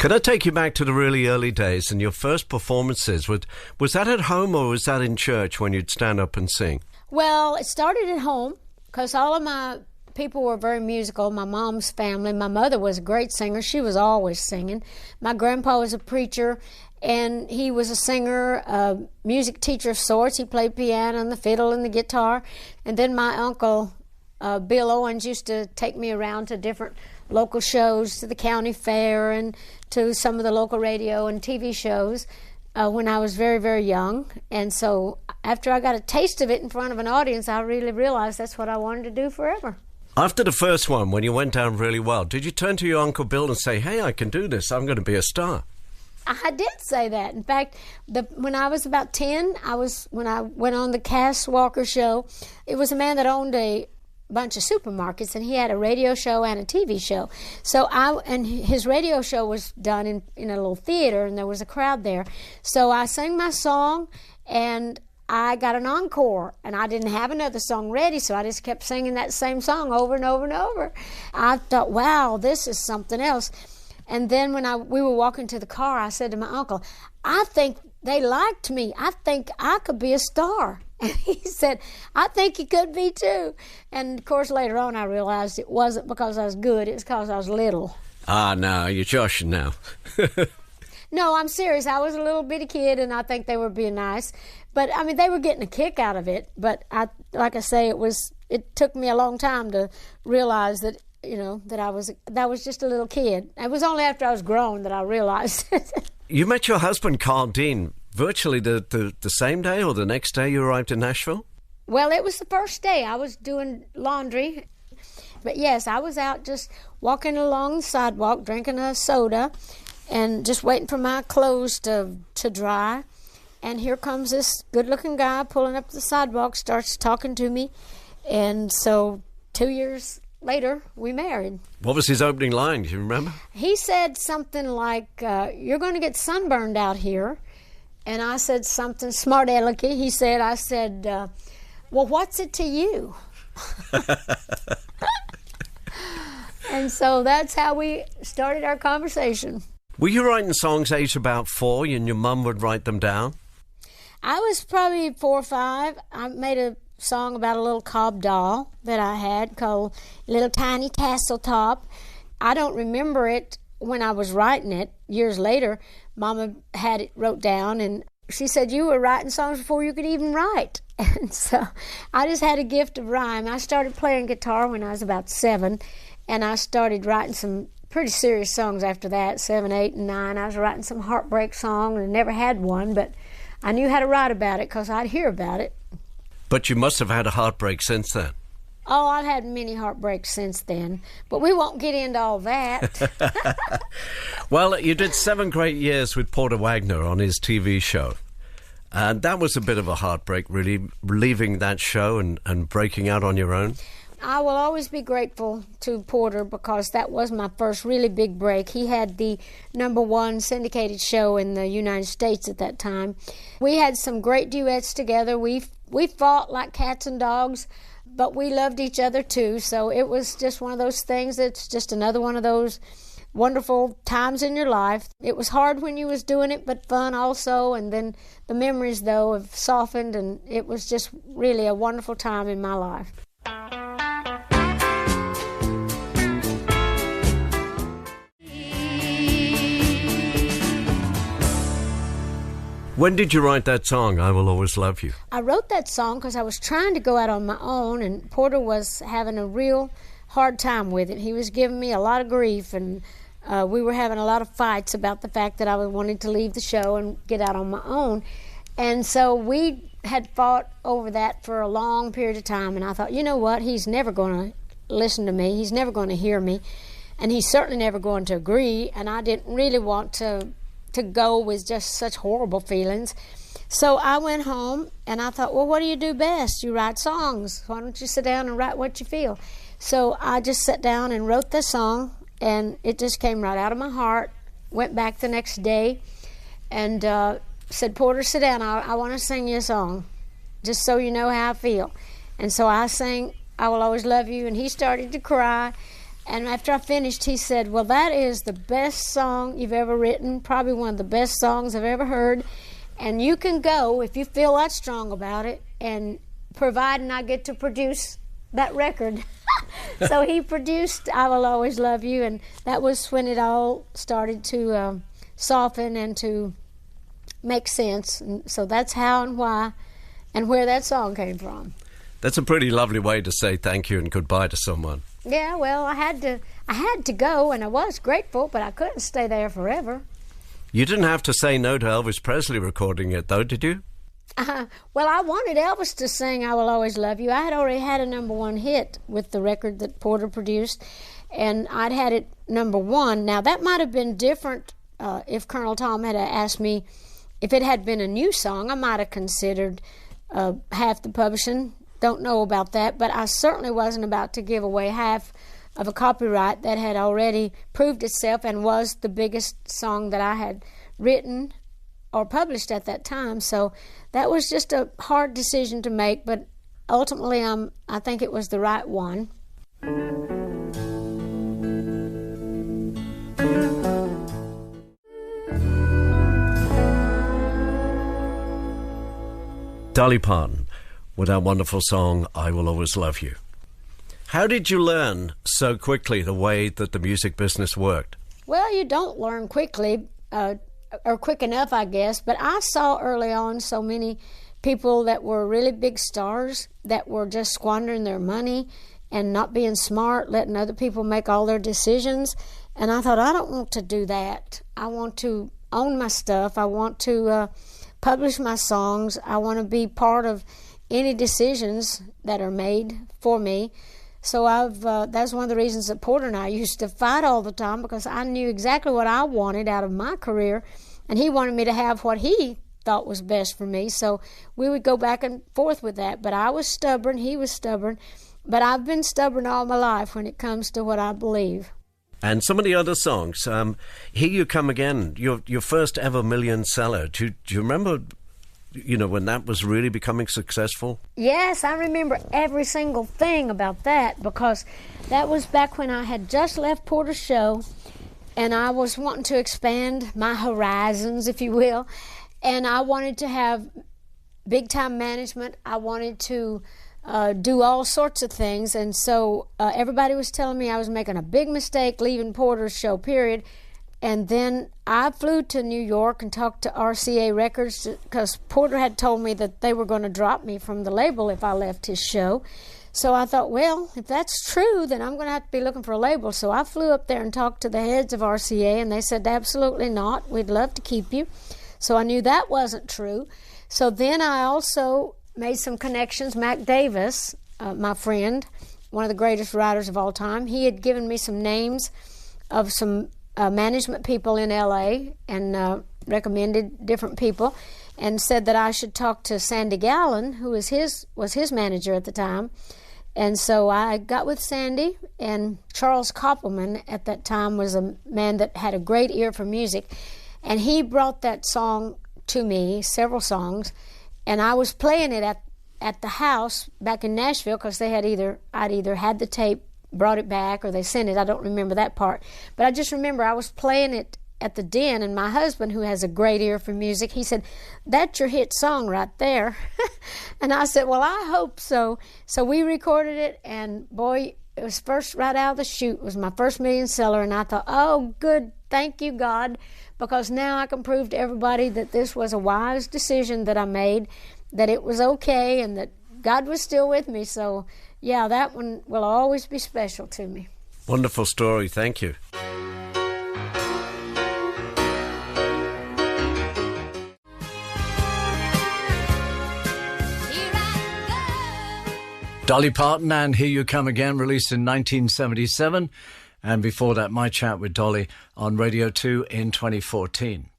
Can I take you back to the really early days and your first performances? Was that at home or was that in church when you'd stand up and sing? Well, it started at home because all of my people were very musical. My mom's family. My mother was a great singer. She was always singing. My grandpa was a preacher, and he was a singer, a music teacher of sorts. He played piano and the fiddle and the guitar. And then my uncle, Bill Owens, used to take me around to different local shows, to the county fair and to some of the local radio and TV shows when I was very, very young. And so after I got a taste of it in front of an audience, I really realized that's what I wanted to do forever. After the first one, when you went down really well, did you turn to your Uncle Bill and say, hey, I can do this, I'm going to be a star? I did say that. In fact, when I was about 10, when I went on the Cass Walker show, it was a man that owned a bunch of supermarkets, and he had a radio show and a TV show. So his radio show was done in a little theater, and there was a crowd there. So I sang my song, and I got an encore, and I didn't have another song ready, so I just kept singing that same song over and over and over. I thought, wow, this is something else. And then when we were walking to the car, I said to my uncle, I think they liked me. I think I could be a star. And he said, I think you could be too. And of course, later on, I realized it wasn't because I was good, it's because I was little. Ah, no, you're joshing now. No, I'm serious. I was a little bitty kid, and I think they were being nice. But, I mean, they were getting a kick out of it. But, like I say, it took me a long time to realize that, that I was just a little kid. It was only after I was grown that I realized it. You met your husband, Carl Dean, virtually the same day or the next day you arrived in Nashville? Well, it was the first day. I was doing laundry. But, yes, I was out just walking along the sidewalk, drinking a soda, and just waiting for my clothes to dry. And here comes this good-looking guy pulling up the sidewalk, starts talking to me. And so 2 years later, we married. What was his opening line? Do you remember? He said something like, you're going to get sunburned out here. And I said something smart-alecky. I said, well, what's it to you? And so that's how we started our conversation. Were you writing songs aged about 4 and your mum would write them down? I was probably 4 or 5. I made a song about a little cob doll that I had called Little Tiny Tassel Top. I don't remember it when I was writing it. Years later, Mama had it wrote down, and she said, you were writing songs before you could even write. And so I just had a gift of rhyme. I started playing guitar when I was about 7, and I started writing some pretty serious songs after that, 7, 8, and 9. I was writing some heartbreak songs and never had one, but I knew how to write about it because I'd hear about it. But you must have had a heartbreak since then. Oh, I've had many heartbreaks since then, but we won't get into all that. Well, you did 7 great years with Porter Wagner on his TV show. And that was a bit of a heartbreak, really, leaving that show and breaking out on your own. I will always be grateful to Porter because that was my first really big break. He had the #1 syndicated show in the United States at that time. We had some great duets together. We fought like cats and dogs, but we loved each other too. So it was just one of those things that's just another one of those wonderful times in your life. It was hard when you was doing it, but fun also. And then the memories, though, have softened, and it was just really a wonderful time in my life. When did you write that song, I Will Always Love You? I wrote that song because I was trying to go out on my own, and Porter was having a real hard time with it. He was giving me a lot of grief, and we were having a lot of fights about the fact that I wanted to leave the show and get out on my own. And so we had fought over that for a long period of time, and I thought, you know what, he's never going to listen to me, he's never going to hear me, and he's certainly never going to agree, and I didn't really want to go with just such horrible feelings. So I went home and I thought, well, what do you do best? You write songs. Why don't you sit down and write what you feel? So I just sat down and wrote the song, and it just came right out of my heart. Went back the next day and said, Porter, sit down. I want to sing you a song just so you know how I feel. And so I sang I Will Always Love You, and he started to cry. And after I finished, he said, well, that is the best song you've ever written, probably one of the best songs I've ever heard. And you can go, if you feel that strong about it, and providing I get to produce that record. So he produced I Will Always Love You, and that was when it all started to soften and to make sense. And so that's how and why and where that song came from. That's a pretty lovely way to say thank you and goodbye to someone. Yeah, well, I had to go, and I was grateful, but I couldn't stay there forever. You didn't have to say no to Elvis Presley recording it, though, did you? Well, I wanted Elvis to sing I Will Always Love You. I had already had a #1 hit with the record that Porter produced, and I'd had it #1. Now, that might have been different if Colonel Tom had asked me if it had been a new song. I might have considered half the publishing. Don't know about that, but I certainly wasn't about to give away half of a copyright that had already proved itself and was the biggest song that I had written or published at that time. So that was just a hard decision to make, but ultimately I think it was the right one. Dolly Parton with that wonderful song, I Will Always Love You. How did you learn so quickly the way that the music business worked? Well, you don't learn quickly, or quick enough, I guess, but I saw early on so many people that were really big stars that were just squandering their money and not being smart, letting other people make all their decisions, and I thought, I don't want to do that. I want to own my stuff. I want to publish my songs. I want to be part of any decisions that are made for me. So that's one of the reasons that Porter and I used to fight all the time, because I knew exactly what I wanted out of my career, and he wanted me to have what he thought was best for me. So we would go back and forth with that. But I was stubborn, he was stubborn, but I've been stubborn all my life when it comes to what I believe. And some of the other songs, Here You Come Again, your first ever million seller. Do you remember, when that was really becoming successful? Yes, I remember every single thing about that, because that was back when I had just left Porter's show, and I was wanting to expand my horizons, if you will, and I wanted to have big-time management. I wanted to do all sorts of things, and so everybody was telling me I was making a big mistake leaving Porter's show, period. And then I flew to New York and talked to RCA Records, because Porter had told me that they were going to drop me from the label if I left his show. So I thought, well, if that's true, then I'm going to have to be looking for a label. So I flew up there and talked to the heads of RCA, and they said, absolutely not. We'd love to keep you. So I knew that wasn't true. So then I also made some connections. Mac Davis, my friend, one of the greatest writers of all time, he had given me some names of some management people in L.A. and recommended different people, and said that I should talk to Sandy Gallen, who was his manager at the time. And so I got with Sandy, and Charles Koppelman at that time was a man that had a great ear for music, and he brought that song to me, several songs, and I was playing it at the house back in Nashville, because I'd either had the tape, brought it back, or they sent it. I don't remember that part, but I just remember I was playing it at the Den, and my husband, who has a great ear for music, he said, that's your hit song right there. And I said, well, I hope so. So we recorded it, and boy, it was first right out of the chute. It was my first million seller, and I thought, oh, good, thank you, God, because now I can prove to everybody that this was a wise decision that I made, that it was okay, and that God was still with me. So yeah, that one will always be special to me. Wonderful story. Thank you. Dolly Parton and Here You Come Again, released in 1977. And before that, my chat with Dolly on Radio 2 in 2014.